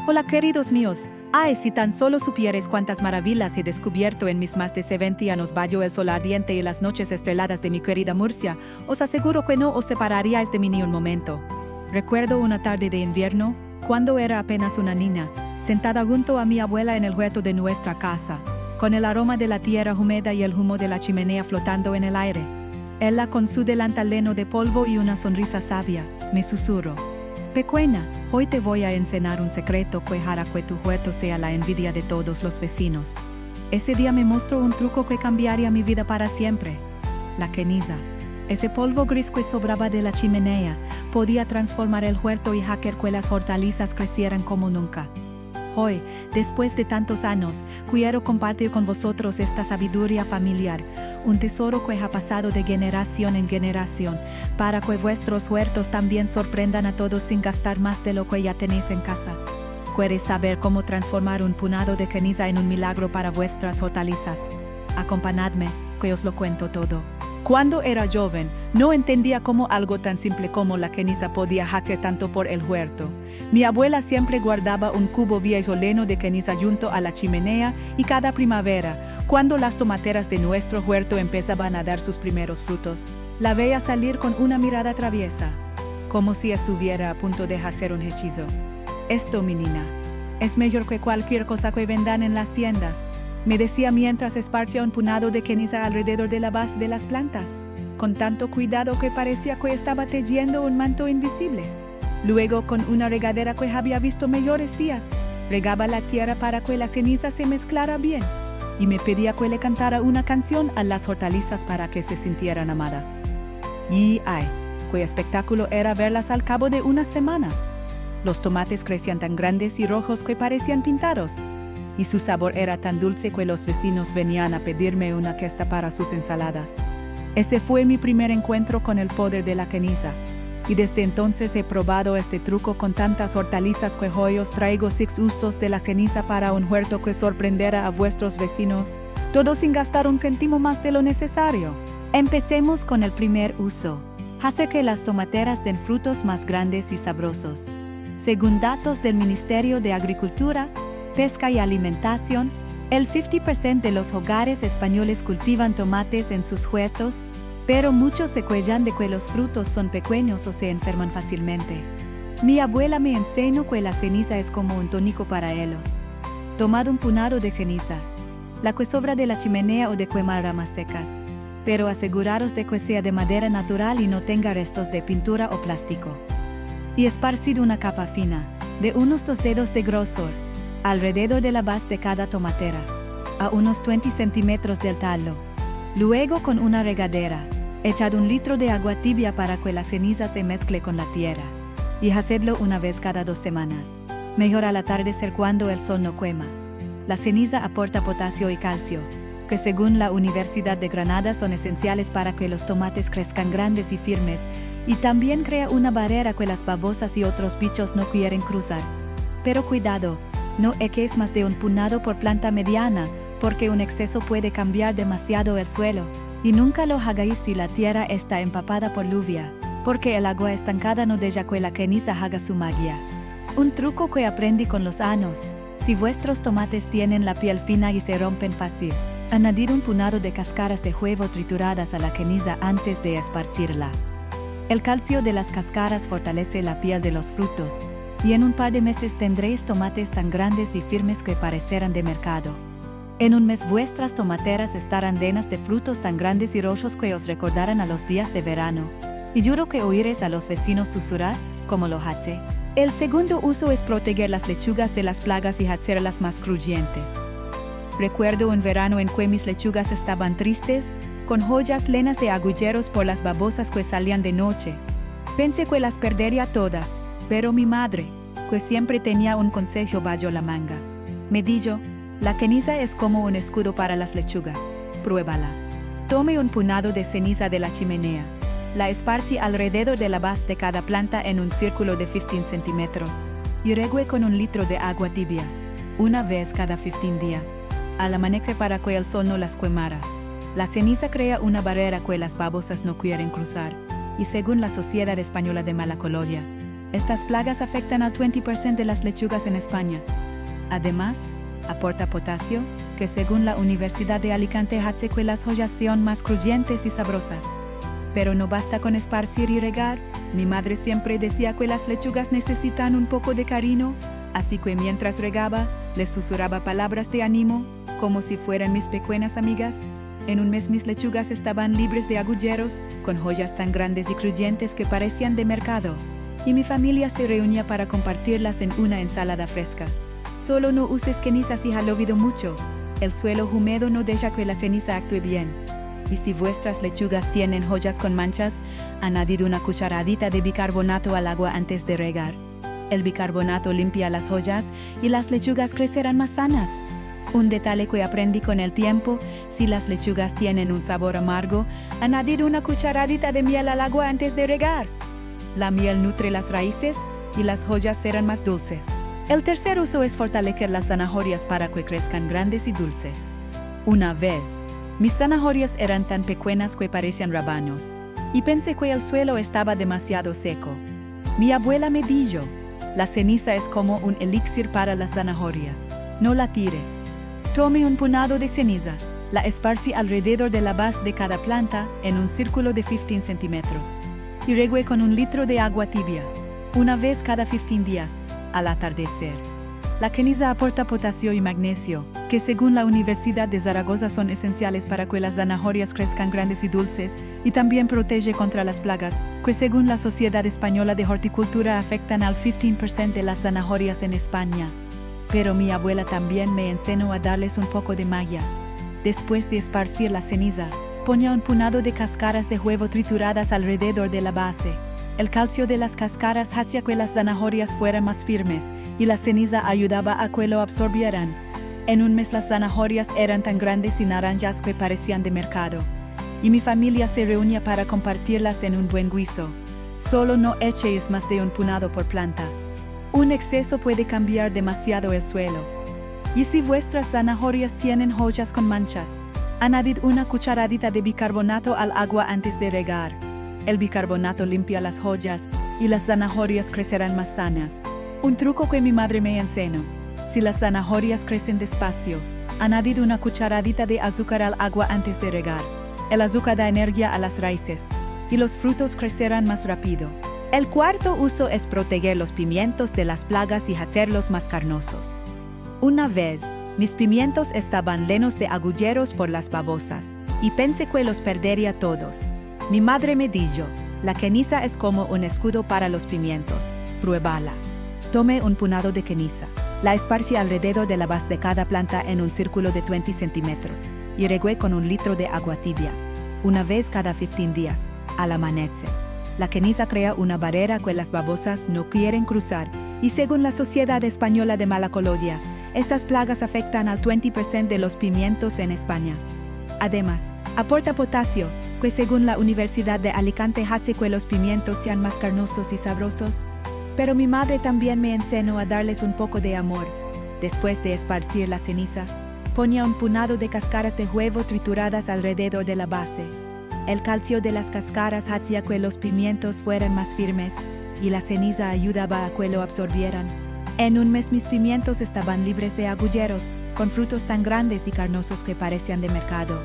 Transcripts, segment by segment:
Hola queridos míos, ay si tan solo supierais cuántas maravillas he descubierto en mis más de 70 años bajo el sol ardiente y las noches estreladas de mi querida Murcia, os aseguro que no os separaríais de mí ni un momento. Recuerdo una tarde de invierno, cuando era apenas una niña, sentada junto a mi abuela en el huerto de nuestra casa, con el aroma de la tierra húmeda y el humo de la chimenea flotando en el aire. Ella con su delantal lleno de polvo y una sonrisa sabia, me susurró: Pequeña, hoy te voy a enseñar un secreto que hará que tu huerto sea la envidia de todos los vecinos. Ese día me mostró un truco que cambiaría mi vida para siempre. La ceniza. Ese polvo gris que sobraba de la chimenea podía transformar el huerto y hacer que las hortalizas crecieran como nunca. Hoy, después de tantos años, quiero compartir con vosotros esta sabiduría familiar, un tesoro que ha pasado de generación en generación, para que vuestros huertos también sorprendan a todos sin gastar más de lo que ya tenéis en casa. ¿Queréis saber cómo transformar un punado de ceniza en un milagro para vuestras hortalizas? Acompañadme, que os lo cuento todo. Cuando era joven, no entendía cómo algo tan simple como la ceniza podía hacer tanto por el huerto. Mi abuela siempre guardaba un cubo viejo lleno de ceniza junto a la chimenea y cada primavera, cuando las tomateras de nuestro huerto empezaban a dar sus primeros frutos, la veía salir con una mirada traviesa, como si estuviera a punto de hacer un hechizo. Esto, mi niña, es mejor que cualquier cosa que vendan en las tiendas, me decía mientras esparcía un punado de ceniza alrededor de la base de las plantas, con tanto cuidado que parecía que estaba tejiendo un manto invisible. Luego, con una regadera que había visto mejores días, regaba la tierra para que la ceniza se mezclara bien, y me pedía que le cantara una canción a las hortalizas para que se sintieran amadas. Y ay, qué espectáculo era verlas al cabo de unas semanas. Los tomates crecían tan grandes y rojos que parecían pintados, y su sabor era tan dulce que los vecinos venían a pedirme una cesta para sus ensaladas. Ese fue mi primer encuentro con el poder de la ceniza, y desde entonces he probado este truco con tantas hortalizas que hoy os traigo 6 usos de la ceniza para un huerto que sorprenderá a vuestros vecinos, todo sin gastar un céntimo más de lo necesario. Empecemos con el primer uso: hacer que las tomateras den frutos más grandes y sabrosos. Según datos del Ministerio de Agricultura, Pesca y Alimentación, el 50% de los hogares españoles cultivan tomates en sus huertos, pero muchos se quejan de que los frutos son pequeños o se enferman fácilmente. Mi abuela me enseñó que la ceniza es como un tónico para ellos. Tomad un punado de ceniza, la que sobra de la chimenea o de quemar ramas secas, pero aseguraros de que sea de madera natural y no tenga restos de pintura o plástico. Y esparcid una capa fina, de unos 2 dedos de grosor, alrededor de la base de cada tomatera, a unos 20 centímetros del talo. Luego, con una regadera, echad 1 litro de agua tibia para que la ceniza se mezcle con la tierra, y hacedlo una vez cada 2 semanas, mejor al atardecer cuando el sol no quema. La ceniza aporta potasio y calcio, que según la Universidad de Granada son esenciales para que los tomates crezcan grandes y firmes, y también crea una barrera que las babosas y otros bichos no quieren cruzar. Pero cuidado, no eches más de un punado por planta mediana, porque un exceso puede cambiar demasiado el suelo. Y nunca lo hagáis si la tierra está empapada por lluvia, porque el agua estancada no deja que la ceniza haga su magia. Un truco que aprendí con los años: si vuestros tomates tienen la piel fina y se rompen fácil, añadir un punado de cáscaras de huevo trituradas a la ceniza antes de esparcirla. El calcio de las cáscaras fortalece la piel de los frutos, y en un par de meses tendréis tomates tan grandes y firmes que parecerán de mercado. En un mes vuestras tomateras estarán llenas de frutos tan grandes y rojos que os recordarán a los días de verano. Y juro que oiréis a los vecinos susurrar, como lo hace. El segundo uso es proteger las lechugas de las plagas y hacerlas más crujientes. Recuerdo un verano en que mis lechugas estaban tristes, con joyas llenas de agulleros por las babosas que salían de noche. Pensé que las perdería todas, pero mi madre, que siempre tenía un consejo bajo la manga, me dijo: la ceniza es como un escudo para las lechugas, pruébala. Tome un punado de ceniza de la chimenea, la esparcí alrededor de la base de cada planta en un círculo de 15 centímetros, y regue con 1 litro de agua tibia, una vez cada 15 días, al amanecer para que el sol no las quemara. La ceniza crea una barrera que las babosas no quieren cruzar, y según la Sociedad Española de Malacologia, Estas plagas afectan al 20% de las lechugas en España. Además, aporta potasio, que según la Universidad de Alicante hace que las hojas sean más crujientes y sabrosas. Pero no basta con esparcir y regar. Mi madre siempre decía que las lechugas necesitan un poco de cariño, así que mientras regaba, les susurraba palabras de ánimo, como si fueran mis pequeñas amigas. En un mes mis lechugas estaban libres de agulleros, con hojas tan grandes y crujientes que parecían de mercado. Y mi familia se reunía para compartirlas en una ensalada fresca. Solo no uses ceniza si ha llovido mucho. El suelo húmedo no deja que la ceniza actúe bien. Y si vuestras lechugas tienen hojas con manchas, añadid una cucharadita de bicarbonato al agua antes de regar. El bicarbonato limpia las hojas y las lechugas crecerán más sanas. Un detalle que aprendí con el tiempo: si las lechugas tienen un sabor amargo, añadid una cucharadita de miel al agua antes de regar. La miel nutre las raíces y las hojas serán más dulces. El tercer uso es fortalecer las zanahorias para que crezcan grandes y dulces. Una vez, mis zanahorias eran tan pequeñas que parecían rábanos, y pensé que el suelo estaba demasiado seco. Mi abuela me dijo: la ceniza es como un elixir para las zanahorias. No la tires. Tome un puñado de ceniza, la esparcí alrededor de la base de cada planta en un círculo de 15 centímetros, y regué con 1 litro de agua tibia, una vez cada 15 días, al atardecer. La ceniza aporta potasio y magnesio, que según la Universidad de Zaragoza son esenciales para que las zanahorias crezcan grandes y dulces, y también protege contra las plagas, que según la Sociedad Española de Horticultura afectan al 15% de las zanahorias en España. Pero mi abuela también me enseñó a darles un poco de malla. Después de esparcir la ceniza, ponía un puñado de cáscaras de huevo trituradas alrededor de la base. El calcio de las cáscaras hacía que las zanahorias fueran más firmes y la ceniza ayudaba a que lo absorbieran. En un mes las zanahorias eran tan grandes y naranjas que parecían de mercado. Y mi familia se reunía para compartirlas en un buen guiso. Solo no echéis más de un puñado por planta. Un exceso puede cambiar demasiado el suelo. Y si vuestras zanahorias tienen hojas con manchas, añadid una cucharadita de bicarbonato al agua antes de regar. El bicarbonato limpia las hojas y las zanahorias crecerán más sanas. Un truco que mi madre me enseñó: si las zanahorias crecen despacio, añadid una cucharadita de azúcar al agua antes de regar. El azúcar da energía a las raíces y los frutos crecerán más rápido. El cuarto uso es proteger los pimientos de las plagas y hacerlos más carnosos. Una vez, mis pimientos estaban llenos de agulleros por las babosas, y pensé que los perdería todos. Mi madre me dijo: la ceniza es como un escudo para los pimientos, pruébala. Tomé un puñado de ceniza, la esparcí alrededor de la base de cada planta en un círculo de 20 centímetros, y regué con 1 litro de agua tibia, una vez cada 15 días, al amanecer. La ceniza crea una barrera que las babosas no quieren cruzar, y según la Sociedad Española de Malacología, estas plagas afectan al 20% de los pimientos en España. Además, aporta potasio, que según la Universidad de Alicante hace que los pimientos sean más carnosos y sabrosos. Pero mi madre también me enseñó a darles un poco de amor. Después de esparcir la ceniza, ponía un puñado de cáscaras de huevo trituradas alrededor de la base. El calcio de las cáscaras hacía que los pimientos fueran más firmes, y la ceniza ayudaba a que lo absorbieran. En un mes mis pimientos estaban libres de agulleros, con frutos tan grandes y carnosos que parecían de mercado,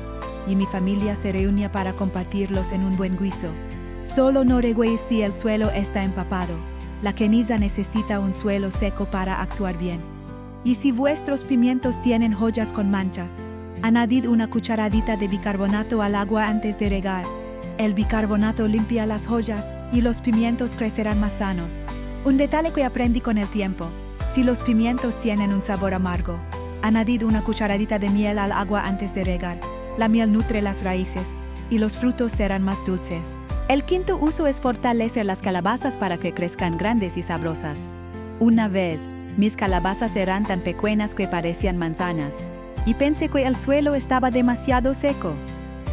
y mi familia se reunía para compartirlos en un buen guiso. Solo no reguéis si el suelo está empapado. La ceniza necesita un suelo seco para actuar bien. Y si vuestros pimientos tienen hojas con manchas, añadid una cucharadita de bicarbonato al agua antes de regar. El bicarbonato limpia las hojas y los pimientos crecerán más sanos. Un detalle que aprendí con el tiempo: si los pimientos tienen un sabor amargo, añadid una cucharadita de miel al agua antes de regar. La miel nutre las raíces y los frutos serán más dulces. El quinto uso es fortalecer las calabazas para que crezcan grandes y sabrosas. Una vez, mis calabazas eran tan pequeñas que parecían manzanas, y pensé que el suelo estaba demasiado seco.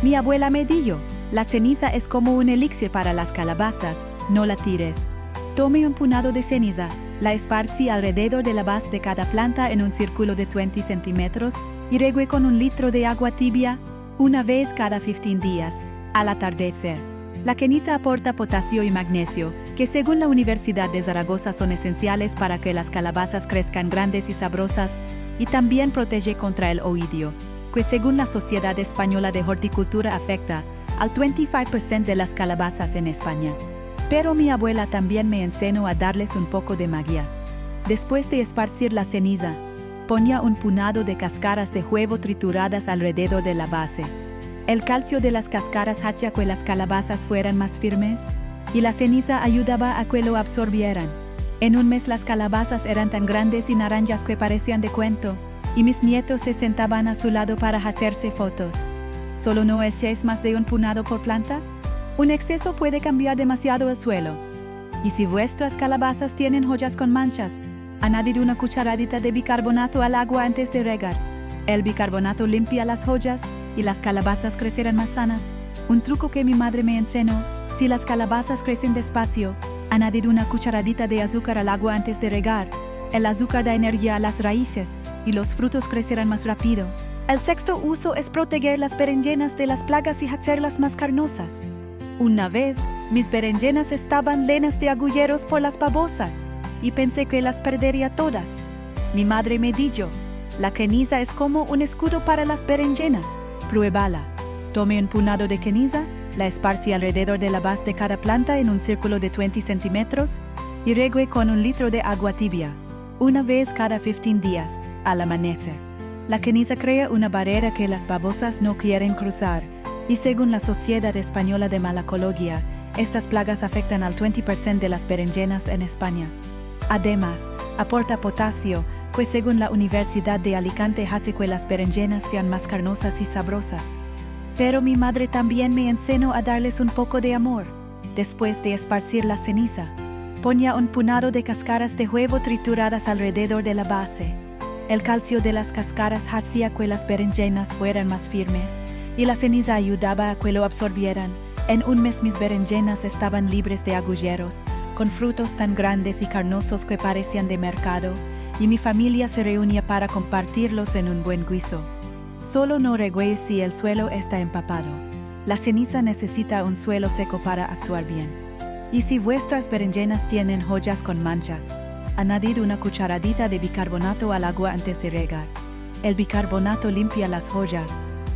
Mi abuela me dijo: la ceniza es como un elixir para las calabazas, no la tires. Tomé un puñado de ceniza, la esparcí alrededor de la base de cada planta en un círculo de 20 centímetros y regué con 1 litro de agua tibia, una vez cada 15 días, al atardecer. La ceniza aporta potasio y magnesio, que según la Universidad de Zaragoza son esenciales para que las calabazas crezcan grandes y sabrosas, y también protege contra el oidio, que según la Sociedad Española de Horticultura afecta al 25% de las calabazas en España. Pero mi abuela también me enseñó a darles un poco de magia. Después de esparcir la ceniza, ponía un puñado de cáscaras de huevo trituradas alrededor de la base. El calcio de las cáscaras hacía que las calabazas fueran más firmes, y la ceniza ayudaba a que lo absorbieran. En un mes las calabazas eran tan grandes y naranjas que parecían de cuento, y mis nietos se sentaban a su lado para hacerse fotos. ¿Solo no echéis más de un puñado por planta? Un exceso puede cambiar demasiado el suelo. Y si vuestras calabazas tienen hojas con manchas, añadid una cucharadita de bicarbonato al agua antes de regar. El bicarbonato limpia las hojas y las calabazas crecerán más sanas. Un truco que mi madre me enseñó: si las calabazas crecen despacio, añadid una cucharadita de azúcar al agua antes de regar. El azúcar da energía a las raíces y los frutos crecerán más rápido. El sexto uso es proteger las berenjenas de las plagas y hacerlas más carnosas. Una vez, mis berenjenas estaban llenas de agulleros por las babosas y pensé que las perdería todas. Mi madre me dijo: la ceniza es como un escudo para las berenjenas. Pruébala. Tomé un puñado de ceniza, la esparcí alrededor de la base de cada planta en un círculo de 20 centímetros y regué con 1 litro de agua tibia, una vez cada 15 días, al amanecer. La ceniza crea una barrera que las babosas no quieren cruzar, y según la Sociedad Española de Malacología, estas plagas afectan al 20% de las berenjenas en España. Además, aporta potasio, que según la Universidad de Alicante hace que las berenjenas sean más carnosas y sabrosas. Pero mi madre también me enseñó a darles un poco de amor. Después de esparcir la ceniza, ponía un puñado de cáscaras de huevo trituradas alrededor de la base. El calcio de las cáscaras hacía que las berenjenas fueran más firmes, y la ceniza ayudaba a que lo absorbieran. En un mes mis berenjenas estaban libres de agulleros, con frutos tan grandes y carnosos que parecían de mercado, y mi familia se reunía para compartirlos en un buen guiso. Solo no regué si el suelo está empapado. La ceniza necesita un suelo seco para actuar bien. Y si vuestras berenjenas tienen hojas con manchas, añadid una cucharadita de bicarbonato al agua antes de regar. El bicarbonato limpia las hojas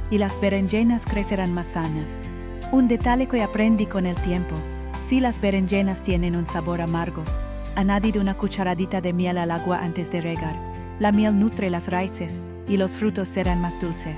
y las berenjenas crecerán más sanas. Un detalle que aprendí con el tiempo: si las berenjenas tienen un sabor amargo, añadid una cucharadita de miel al agua antes de regar. La miel nutre las raíces y los frutos serán más dulces.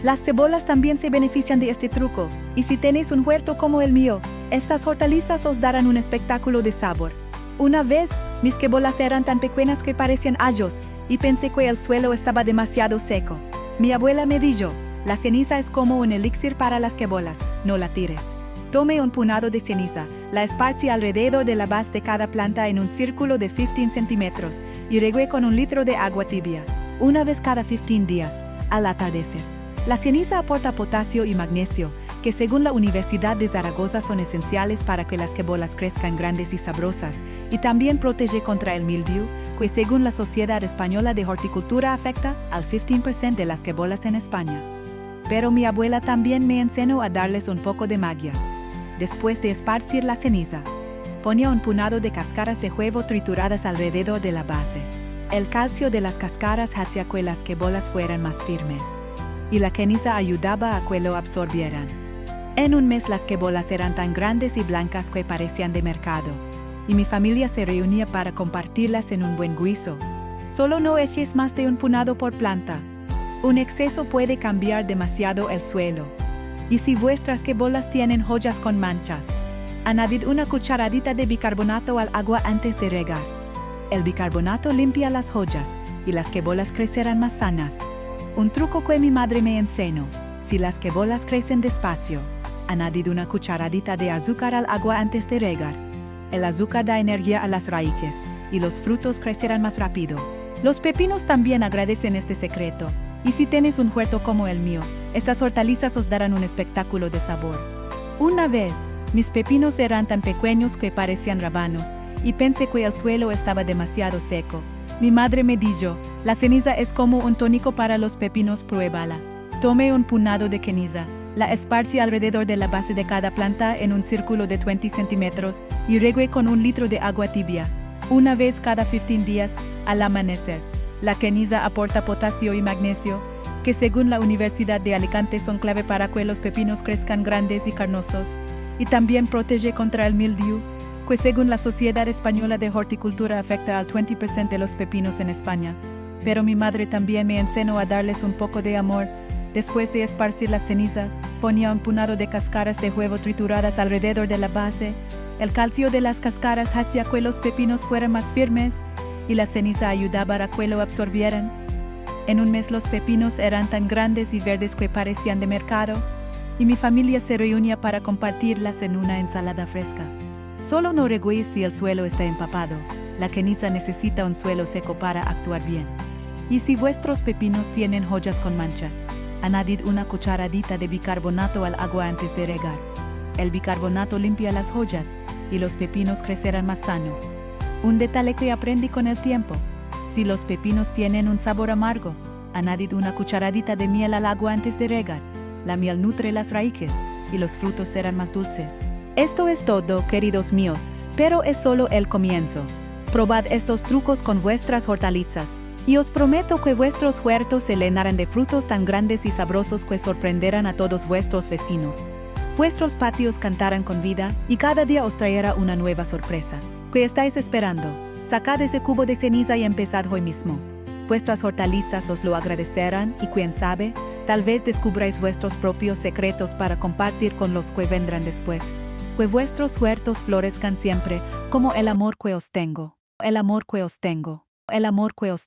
Las cebolas también se benefician de este truco, y si tenéis un huerto como el mío, estas hortalizas os darán un espectáculo de sabor. Una vez, mis cebolas eran tan pequeñas que parecían ajos, y pensé que el suelo estaba demasiado seco. Mi abuela me dijo: la ceniza es como un elixir para las cebolas, no la tires. Tomé un puñado de ceniza, la esparcí alrededor de la base de cada planta en un círculo de 15 centímetros y regué con 1 litro de agua tibia, una vez cada 15 días, al atardecer. La ceniza aporta potasio y magnesio, que según la Universidad de Zaragoza son esenciales para que las cebolas crezcan grandes y sabrosas, y también protege contra el mildiu, que según la Sociedad Española de Horticultura afecta al 15% de las cebolas en España. Pero mi abuela también me enseñó a darles un poco de magia. Después de esparcir la ceniza, ponía un puñado de cáscaras de huevo trituradas alrededor de la base. El calcio de las cáscaras hacía que las cebolas fueran más firmes, y la ceniza ayudaba a que lo absorbieran. En un mes las cebolas eran tan grandes y blancas que parecían de mercado, y mi familia se reunía para compartirlas en un buen guiso. Solo no eches más de un puñado por planta. Un exceso puede cambiar demasiado el suelo. Y si vuestras cebolas tienen hojas con manchas, añadid una cucharadita de bicarbonato al agua antes de regar. El bicarbonato limpia las hojas y las cebolas crecerán más sanas. Un truco que mi madre me enseñó: si las cebolas crecen despacio, añadid una cucharadita de azúcar al agua antes de regar. El azúcar da energía a las raíces y los frutos crecerán más rápido. Los pepinos también agradecen este secreto. Y si tienes un huerto como el mío, estas hortalizas os darán un espectáculo de sabor. Una vez, mis pepinos eran tan pequeños que parecían rábanos, y pensé que el suelo estaba demasiado seco. Mi madre me dijo: la ceniza es como un tónico para los pepinos, pruébala. Tomé un puñado de ceniza, La esparcí alrededor de la base de cada planta en un círculo de 20 centímetros y regué con 1 litro de agua tibia, una vez cada 15 días, al amanecer. La ceniza aporta potasio y magnesio, que según la Universidad de Alicante son clave para que los pepinos crezcan grandes y carnosos, y también protege contra el mildew, que según la Sociedad Española de Horticultura afecta al 20% de los pepinos en España. Pero mi madre también me enseñó a darles un poco de amor. Después de esparcir la ceniza, ponía un puñado de cáscaras de huevo trituradas alrededor de la base. El calcio de las cáscaras hacía que los pepinos fueran más firmes y la ceniza ayudaba a que lo absorbieran. En un mes los pepinos eran tan grandes y verdes que parecían de mercado, y mi familia se reunía para compartirlas en una ensalada fresca. Solo no reguéis si el suelo está empapado. La ceniza necesita un suelo seco para actuar bien. Y si vuestros pepinos tienen hojas con manchas, añadid una cucharadita de bicarbonato al agua antes de regar. El bicarbonato limpia las hojas y los pepinos crecerán más sanos. Un detalle que aprendí con el tiempo: si los pepinos tienen un sabor amargo, añadid una cucharadita de miel al agua antes de regar. La miel nutre las raíces y los frutos serán más dulces. Esto es todo, queridos míos, pero es solo el comienzo. Probad estos trucos con vuestras hortalizas, y os prometo que vuestros huertos se llenarán de frutos tan grandes y sabrosos que sorprenderán a todos vuestros vecinos. Vuestros patios cantarán con vida, y cada día os traerá una nueva sorpresa. ¿Qué estáis esperando? Sacad ese cubo de ceniza y empezad hoy mismo. Vuestras hortalizas os lo agradecerán y quién sabe, tal vez descubráis vuestros propios secretos para compartir con los que vendrán después. Que vuestros huertos florezcan siempre como el amor que os tengo. El amor que os tengo. El amor que os